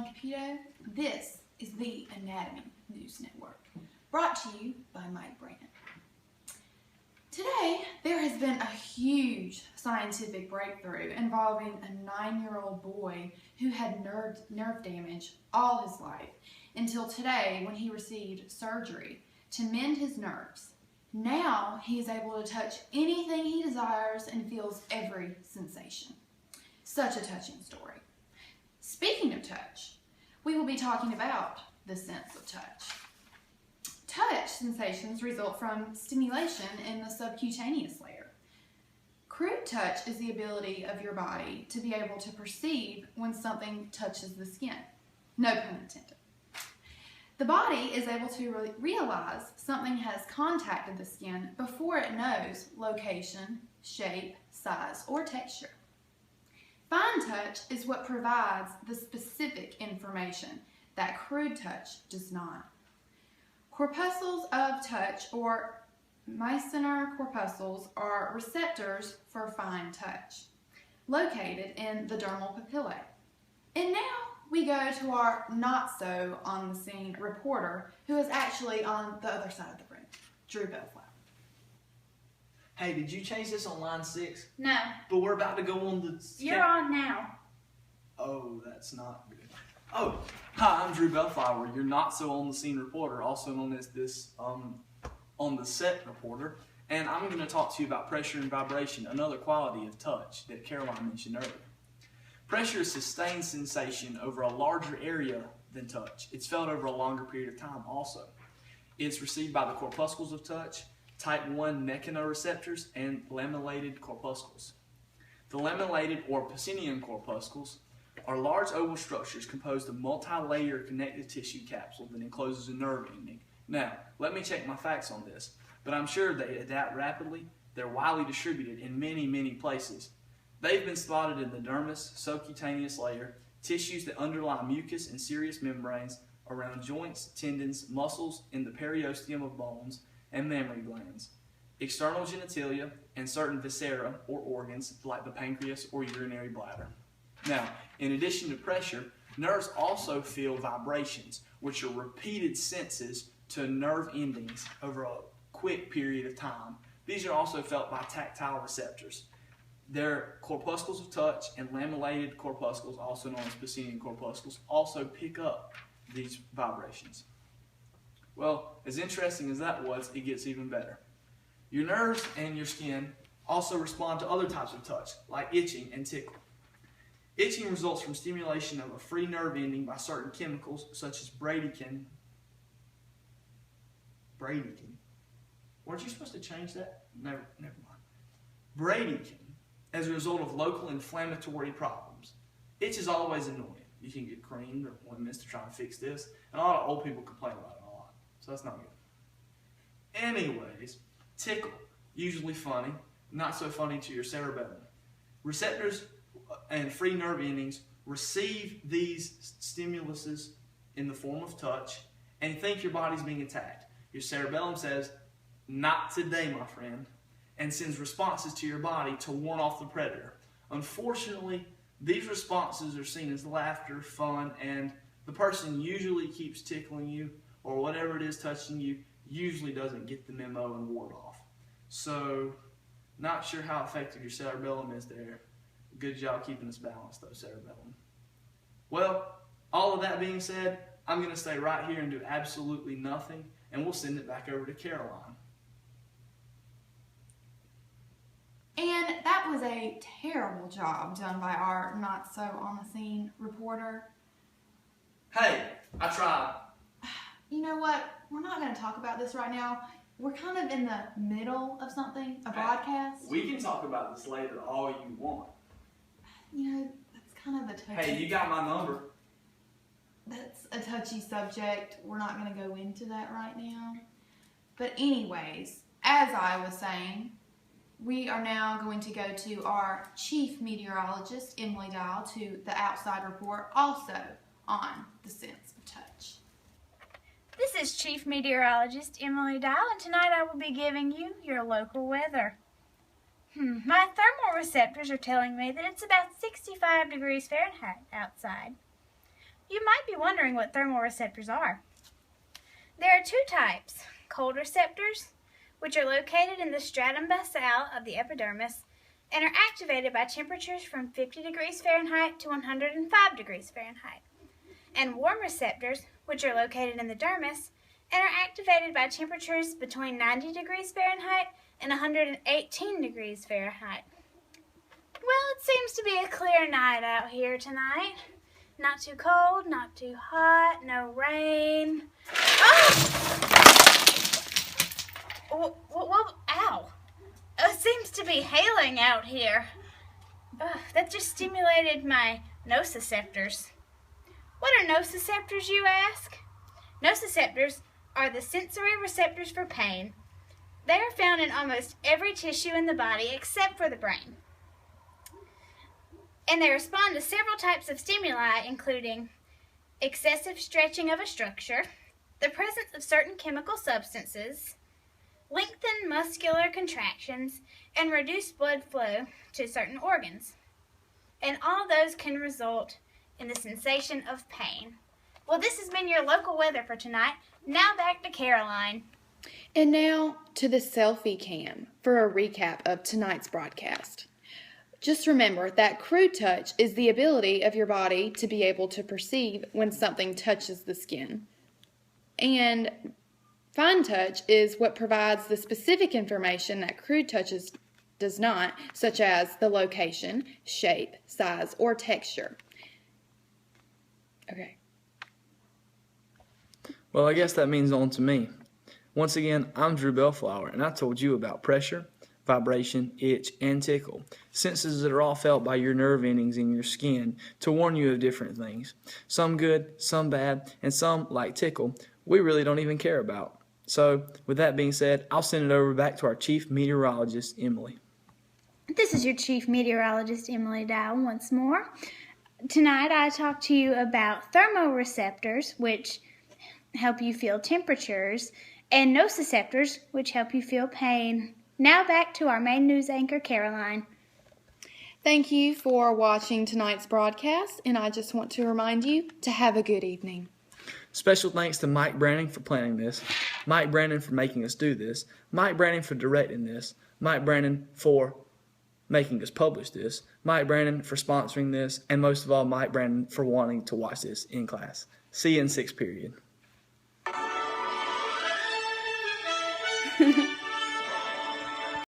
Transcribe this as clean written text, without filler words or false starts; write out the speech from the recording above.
computer. This is the Anatomy News Network, brought to you by Mike Brand. Today, there has been a huge scientific breakthrough involving a 9-year-old boy who had nerve damage all his life until today when he received surgery to mend his nerves. Now, he is able to touch anything he desires and feels every sensation. Such a touching story. Speaking of touch, we will be talking about the sense of touch. Touch sensations result from stimulation in the subcutaneous layer. Crude touch is the ability of your body to be able to perceive when something touches the skin. No pun intended. The body is able to realize something has contacted the skin before it knows location, shape, size, or texture. Fine touch is what provides the specific information that crude touch does not. Corpuscles of touch, or myociner corpuscles, are receptors for fine touch, located in the dermal papillae. And now we go to our not-so-on-the-scene reporter, who is actually on the other side of the room, Drew Bellflower. Hey, did you change this on line 6? No. But we're about to go on the... You're on now. Oh, that's not good. Oh, hi, I'm Drew Bellflower, your not-so-on-the-scene reporter, also known as this on-the-set reporter. And I'm going to talk to you about pressure and vibration, another quality of touch that Caroline mentioned earlier. Pressure is sustained sensation over a larger area than touch. It's felt over a longer period of time also. It's received by the corpuscles of touch, type 1 mechanoreceptors, and lamellated corpuscles. The lamellated or Pacinian corpuscles are large oval structures composed of multi-layer connective tissue capsule that encloses a nerve ending. Now, let me check my facts on this, but I'm sure they adapt rapidly. They're widely distributed in many, many places. They've been spotted in the dermis, subcutaneous layer, tissues that underlie mucus and serous membranes, around joints, tendons, muscles, in the periosteum of bones, and mammary glands, external genitalia, and certain viscera or organs like the pancreas or urinary bladder. Now, in addition to pressure, nerves also feel vibrations, which are repeated senses to nerve endings over a quick period of time. These are also felt by tactile receptors. Their corpuscles of touch and lamellated corpuscles, also known as Pacinian corpuscles, also pick up these vibrations. Well, as interesting as that was, it gets even better. Your nerves and your skin also respond to other types of touch, like itching and tickle. Itching results from stimulation of a free nerve ending by certain chemicals, such as bradykinin. Weren't you supposed to change that? Never mind. Bradykinin, as a result of local inflammatory problems. Itch is always annoying. You can get creamed or ointments to try and fix this, and a lot of old people complain about it a lot, so that's not good. Anyways, tickle, usually funny, not so funny to your cerebellum. Receptors and free nerve endings receive these stimuluses in the form of touch and think your body's being attacked. Your cerebellum says, "Not today, my friend," and sends responses to your body to warn off the predator. Unfortunately, these responses are seen as laughter, fun, and the person usually keeps tickling you, or whatever it is touching you usually doesn't get the memo and ward off. So, not sure how effective your cerebellum is there. Good job keeping us balanced though, cerebellum. Well, all of that being said, I'm going to stay right here and do absolutely nothing, and we'll send it back over to Caroline. And that was a terrible job done by our not-so-on-the-scene reporter. Hey, I tried. You know what? We're not going to talk about this right now. We're kind of in the middle of something, a broadcast. We can talk about this later all you want. You know, that's kind of a touchy... Hey, you got my number. That's a touchy subject. We're not going to go into that right now. But anyways, as I was saying, we are now going to go to our chief meteorologist, Emily Dial, to the outside report, also on the sense of touch. This is Chief Meteorologist Emily Dial, and tonight I will be giving you your local weather. My thermal receptors are telling me that it's about 65 degrees Fahrenheit outside. you might be wondering what thermoreceptors are. There are two types: cold receptors, which are located in the stratum basale of the epidermis and are activated by temperatures from 50 degrees Fahrenheit to 105 degrees Fahrenheit, and warm receptors, which are located in the dermis and are activated by temperatures between 90 degrees Fahrenheit and 118 degrees Fahrenheit. Well, it seems to be a clear night out here tonight. Not too cold, not too hot, no rain. Oh! Ow! It seems to be hailing out here. That just stimulated my nociceptors. What are nociceptors, you ask? Nociceptors are the sensory receptors for pain. They are found in almost every tissue in the body except for the brain. And they respond to several types of stimuli, including excessive stretching of a structure, the presence of certain chemical substances, lengthened muscular contractions, and reduced blood flow to certain organs. And all those can result in the sensation of pain. Well, this has been your local weather for tonight. Now back to Caroline. And now to the selfie cam for a recap of tonight's broadcast. Just remember that crude touch is the ability of your body to be able to perceive when something touches the skin. And fine touch is what provides the specific information that crude touches does not, such as the location, shape, size, or texture. Okay. Well, I guess that means on to me. Once again, I'm Drew Bellflower, and I told you about pressure, vibration, itch, and tickle, senses that are all felt by your nerve endings in your skin to warn you of different things. Some good, some bad, and some, like tickle, we really don't even care about. So, with that being said, I'll send it over back to our Chief Meteorologist, Emily. This is your Chief Meteorologist, Emily Dow, once more. Tonight I talked to you about thermoreceptors, which help you feel temperatures, and nociceptors, which help you feel pain. Now back to our main news anchor, Caroline. Thank you for watching tonight's broadcast, and I just want to remind you to have a good evening. Special thanks to Mike Branning for planning this, Mike Branning for making us do this, Mike Branning for directing this, Mike Branning for making us publish this, Mike Branning for sponsoring this, and most of all, Mike Branning for wanting to watch this in class. See you in 6th period.